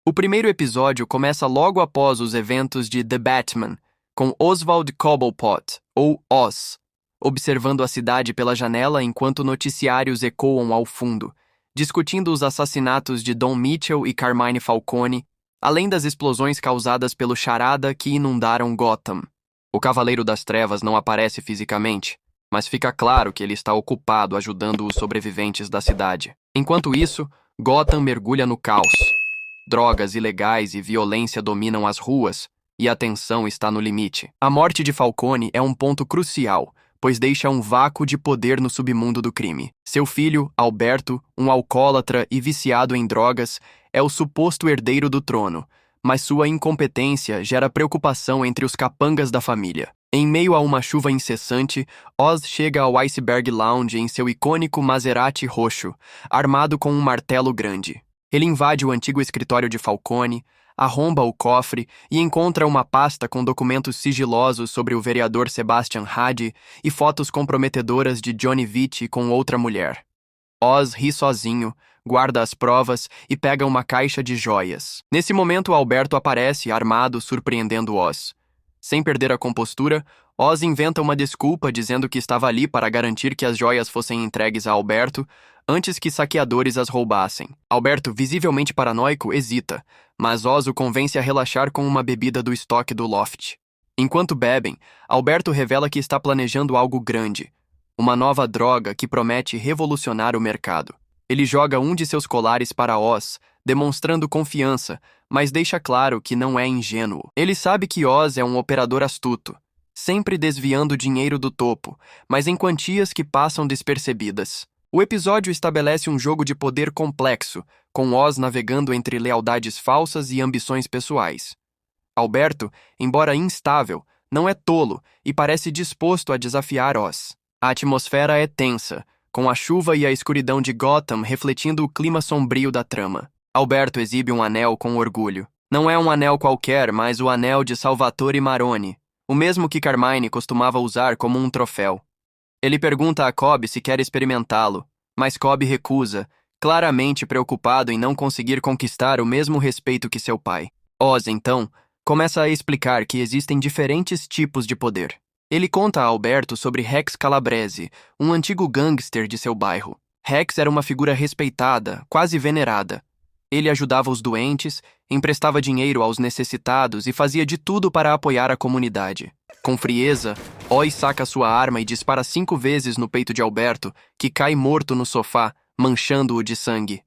O primeiro episódio começa logo após os eventos de The Batman, com Oswald Cobblepot, ou Oz, observando a cidade pela janela enquanto noticiários ecoam ao fundo, discutindo os assassinatos de Don Mitchell e Carmine Falcone, além das explosões causadas pelo Charada que inundaram Gotham. O Cavaleiro das Trevas não aparece fisicamente, mas fica claro que ele está ocupado ajudando os sobreviventes da cidade. Enquanto isso, Gotham mergulha no caos. Drogas ilegais e violência dominam as ruas, e a tensão está no limite. A morte de Falcone é um ponto crucial, pois deixa um vácuo de poder no submundo do crime. Seu filho, Alberto, um alcoólatra e viciado em drogas, é o suposto herdeiro do trono, mas sua incompetência gera preocupação entre os capangas da família. Em meio a uma chuva incessante, Oz chega ao Iceberg Lounge em seu icônico Maserati roxo, armado com um martelo grande. Ele invade o antigo escritório de Falcone, arromba o cofre e encontra uma pasta com documentos sigilosos sobre o vereador Sebastian Haddad e fotos comprometedoras de Johnny Vitti com outra mulher. Oz ri sozinho, guarda as provas e pega uma caixa de joias. Nesse momento, Alberto aparece, armado, surpreendendo Oz. Sem perder a compostura, Oz inventa uma desculpa dizendo que estava ali para garantir que as joias fossem entregues a Alberto antes que saqueadores as roubassem. Alberto, visivelmente paranoico, hesita, mas Oz o convence a relaxar com uma bebida do estoque do loft. Enquanto bebem, Alberto revela que está planejando algo grande, uma nova droga que promete revolucionar o mercado. Ele joga um de seus colares para Oz, demonstrando confiança, mas deixa claro que não é ingênuo. Ele sabe que Oz é um operador astuto, sempre desviando dinheiro do topo, mas em quantias que passam despercebidas. O episódio estabelece um jogo de poder complexo, com Oz navegando entre lealdades falsas e ambições pessoais. Alberto, embora instável, não é tolo e parece disposto a desafiar Oz. A atmosfera é tensa, com a chuva e a escuridão de Gotham refletindo o clima sombrio da trama. Alberto exibe um anel com orgulho. Não é um anel qualquer, mas o anel de Salvatore Maroni, o mesmo que Carmine costumava usar como um troféu. Ele pergunta a Cobb se quer experimentá-lo, mas Cobb recusa, claramente preocupado em não conseguir conquistar o mesmo respeito que seu pai. Oz, então, começa a explicar que existem diferentes tipos de poder. Ele conta a Alberto sobre Rex Calabrese, um antigo gangster de seu bairro. Rex era uma figura respeitada, quase venerada. Ele ajudava os doentes, emprestava dinheiro aos necessitados e fazia de tudo para apoiar a comunidade. Com frieza, Oz saca sua arma e dispara 5 vezes no peito de Alberto, que cai morto no sofá, manchando-o de sangue.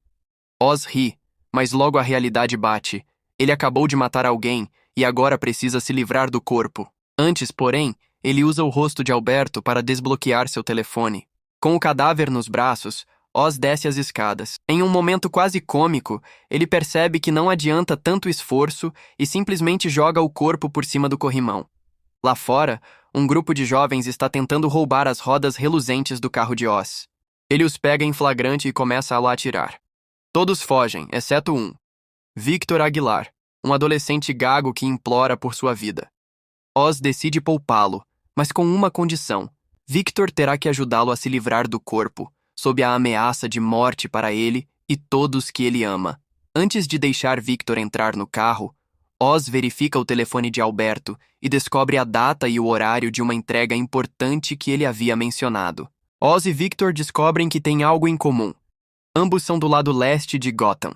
Oz ri, mas logo a realidade bate. Ele acabou de matar alguém e agora precisa se livrar do corpo. Antes, porém, ele usa o rosto de Alberto para desbloquear seu telefone. Com o cadáver nos braços, Oz desce as escadas. Em um momento quase cômico, ele percebe que não adianta tanto esforço e simplesmente joga o corpo por cima do corrimão. Lá fora, um grupo de jovens está tentando roubar as rodas reluzentes do carro de Oz. Ele os pega em flagrante e começa a lá atirar. Todos fogem, exceto um. Victor Aguilar, um adolescente gago que implora por sua vida. Oz decide poupá-lo, mas com uma condição. Victor terá que ajudá-lo a se livrar do corpo, sob a ameaça de morte para ele e todos que ele ama. Antes de deixar Victor entrar no carro, Oz verifica o telefone de Alberto e descobre a data e o horário de uma entrega importante que ele havia mencionado. Oz e Victor descobrem que têm algo em comum. Ambos são do lado leste de Gotham.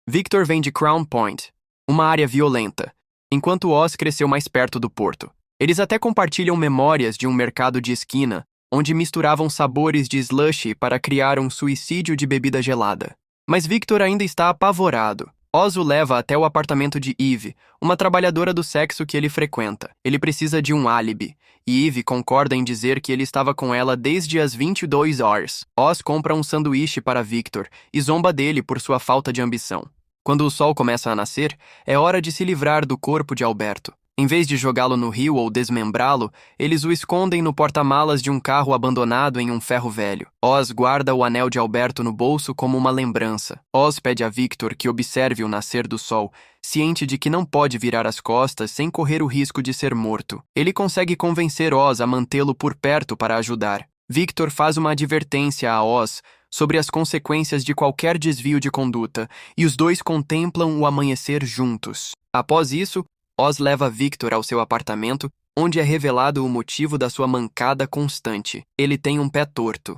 Victor vem de Crown Point, uma área violenta, enquanto Oz cresceu mais perto do porto. Eles até compartilham memórias de um mercado de esquina, onde misturavam sabores de slushy para criar um suicídio de bebida gelada. Mas Victor ainda está apavorado. Oz o leva até o apartamento de Eve, uma trabalhadora do sexo que ele frequenta. Ele precisa de um álibi, e Eve concorda em dizer que ele estava com ela desde as 22 horas. Oz compra um sanduíche para Victor e zomba dele por sua falta de ambição. Quando o sol começa a nascer, é hora de se livrar do corpo de Alberto. Em vez de jogá-lo no rio ou desmembrá-lo, eles o escondem no porta-malas de um carro abandonado em um ferro velho. Oz guarda o anel de Alberto no bolso como uma lembrança. Oz pede a Victor que observe o nascer do sol, ciente de que não pode virar as costas sem correr o risco de ser morto. Ele consegue convencer Oz a mantê-lo por perto para ajudar. Victor faz uma advertência a Oz sobre as consequências de qualquer desvio de conduta, e os dois contemplam o amanhecer juntos. Após isso, Oz leva Victor ao seu apartamento, onde é revelado o motivo da sua mancada constante. Ele tem um pé torto.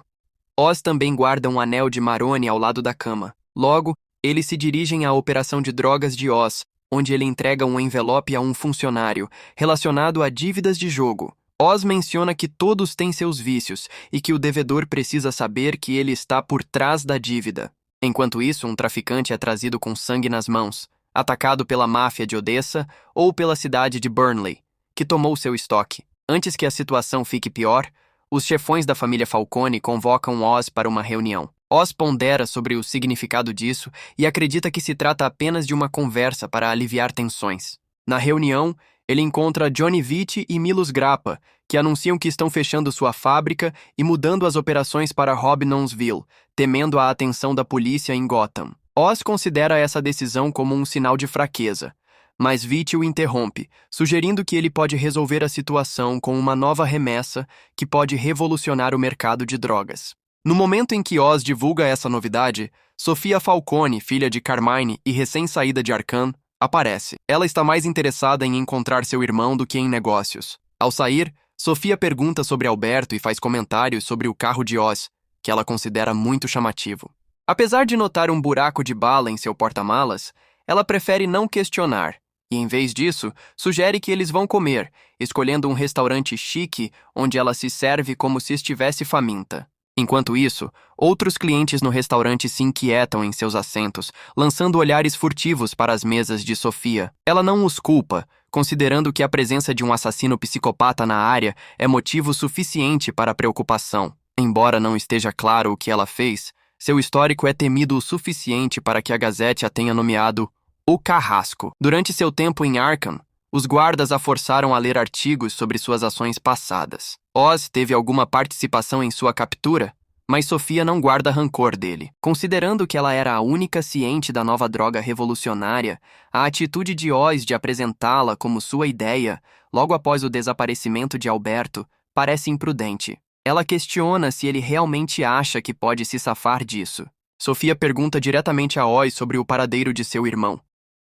Oz também guarda um anel de Maroni ao lado da cama. Logo, eles se dirigem à operação de drogas de Oz, onde ele entrega um envelope a um funcionário, relacionado a dívidas de jogo. Oz menciona que todos têm seus vícios e que o devedor precisa saber que ele está por trás da dívida. Enquanto isso, um traficante é trazido com sangue nas mãos, atacado pela máfia de Odessa ou pela cidade de Burnley, que tomou seu estoque. Antes que a situação fique pior, os chefões da família Falcone convocam Oz para uma reunião. Oz pondera sobre o significado disso e acredita que se trata apenas de uma conversa para aliviar tensões. Na reunião, ele encontra Johnny Vitti e Milos Grappa, que anunciam que estão fechando sua fábrica e mudando as operações para Robbinsville, temendo a atenção da polícia em Gotham. Oz considera essa decisão como um sinal de fraqueza, mas Vitti o interrompe, sugerindo que ele pode resolver a situação com uma nova remessa que pode revolucionar o mercado de drogas. No momento em que Oz divulga essa novidade, Sofia Falcone, filha de Carmine e recém-saída de Arkham, aparece. Ela está mais interessada em encontrar seu irmão do que em negócios. Ao sair, Sofia pergunta sobre Alberto e faz comentários sobre o carro de Oz, que ela considera muito chamativo. Apesar de notar um buraco de bala em seu porta-malas, ela prefere não questionar, e em vez disso, sugere que eles vão comer, escolhendo um restaurante chique onde ela se serve como se estivesse faminta. Enquanto isso, outros clientes no restaurante se inquietam em seus assentos, lançando olhares furtivos para as mesas de Sofia. Ela não os culpa, considerando que a presença de um assassino psicopata na área é motivo suficiente para preocupação. Embora não esteja claro o que ela fez, seu histórico é temido o suficiente para que a Gazette a tenha nomeado o Carrasco. Durante seu tempo em Arkham, os guardas a forçaram a ler artigos sobre suas ações passadas. Oz teve alguma participação em sua captura, mas Sofia não guarda rancor dele. Considerando que ela era a única ciente da nova droga revolucionária, a atitude de Oz de apresentá-la como sua ideia, logo após o desaparecimento de Alberto, parece imprudente. Ela questiona se ele realmente acha que pode se safar disso. Sofia pergunta diretamente a Oz sobre o paradeiro de seu irmão.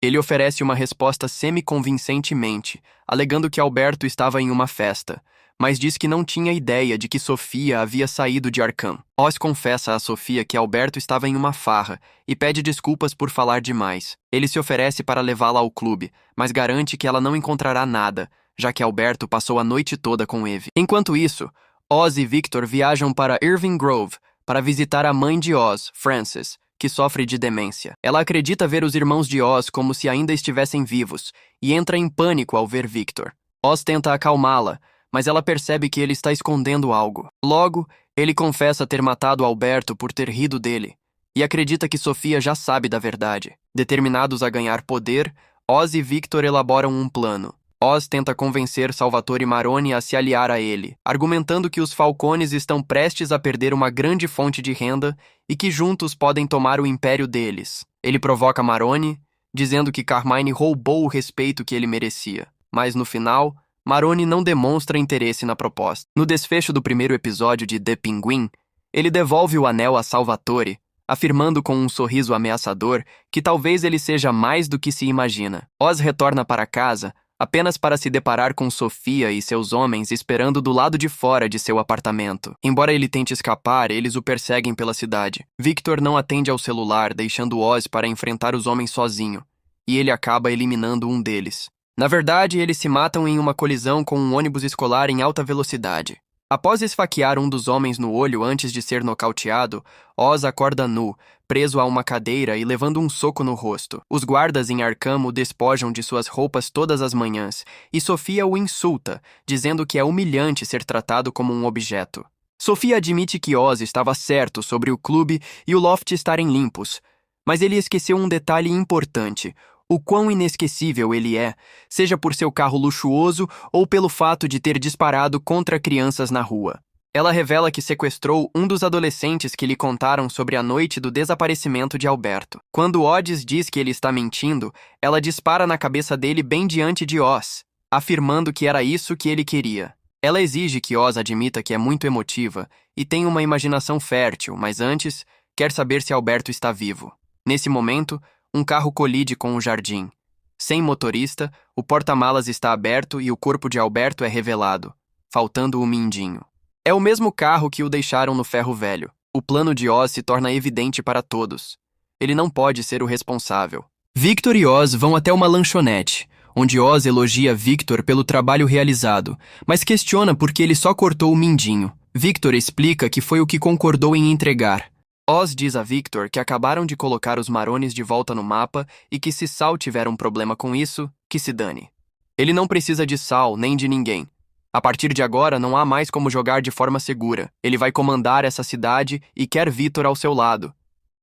Ele oferece uma resposta semi-convincentemente, alegando que Alberto estava em uma festa, mas diz que não tinha ideia de que Sofia havia saído de Arkham. Oz confessa a Sofia que Alberto estava em uma farra e pede desculpas por falar demais. Ele se oferece para levá-la ao clube, mas garante que ela não encontrará nada, já que Alberto passou a noite toda com Eve. Enquanto isso, Oz e Victor viajam para Irving Grove para visitar a mãe de Oz, Frances, que sofre de demência. Ela acredita ver os irmãos de Oz como se ainda estivessem vivos e entra em pânico ao ver Victor. Oz tenta acalmá-la, mas ela percebe que ele está escondendo algo. Logo, ele confessa ter matado Alberto por ter rido dele, e acredita que Sofia já sabe da verdade. Determinados a ganhar poder, Oz e Victor elaboram um plano. Oz tenta convencer Salvatore Maroni a se aliar a ele, argumentando que os Falcones estão prestes a perder uma grande fonte de renda e que juntos podem tomar o império deles. Ele provoca Maroni, dizendo que Carmine roubou o respeito que ele merecia. Mas no final, Maroni não demonstra interesse na proposta. No desfecho do primeiro episódio de The Penguin, ele devolve o anel a Salvatore, afirmando com um sorriso ameaçador que talvez ele seja mais do que se imagina. Oz retorna para casa apenas para se deparar com Sofia e seus homens esperando do lado de fora de seu apartamento. Embora ele tente escapar, eles o perseguem pela cidade. Victor não atende ao celular, deixando Oz para enfrentar os homens sozinho, e ele acaba eliminando um deles. Na verdade, eles se matam em uma colisão com um ônibus escolar em alta velocidade. Após esfaquear um dos homens no olho antes de ser nocauteado, Oz acorda nu, preso a uma cadeira e levando um soco no rosto. Os guardas em Arkham o despojam de suas roupas todas as manhãs, e Sofia o insulta, dizendo que é humilhante ser tratado como um objeto. Sofia admite que Oz estava certo sobre o clube e o loft estarem limpos, mas ele esqueceu um detalhe importante: o quão inesquecível ele é, seja por seu carro luxuoso ou pelo fato de ter disparado contra crianças na rua. Ela revela que sequestrou um dos adolescentes que lhe contaram sobre a noite do desaparecimento de Alberto. Quando Oz diz que ele está mentindo, ela dispara na cabeça dele bem diante de Oz, afirmando que era isso que ele queria. Ela exige que Oz admita que é muito emotiva e tem uma imaginação fértil, mas antes quer saber se Alberto está vivo. Nesse momento, um carro colide com o jardim. Sem motorista, o porta-malas está aberto e o corpo de Alberto é revelado, faltando o mindinho. É o mesmo carro que o deixaram no ferro velho. O plano de Oz se torna evidente para todos. Ele não pode ser o responsável. Victor e Oz vão até uma lanchonete, onde Oz elogia Victor pelo trabalho realizado, mas questiona por que ele só cortou o mindinho. Victor explica que foi o que concordou em entregar. Oz diz a Victor que acabaram de colocar os Marones de volta no mapa e que se Sal tiver um problema com isso, que se dane. Ele não precisa de Sal nem de ninguém. A partir de agora não há mais como jogar de forma segura. Ele vai comandar essa cidade e quer Victor ao seu lado.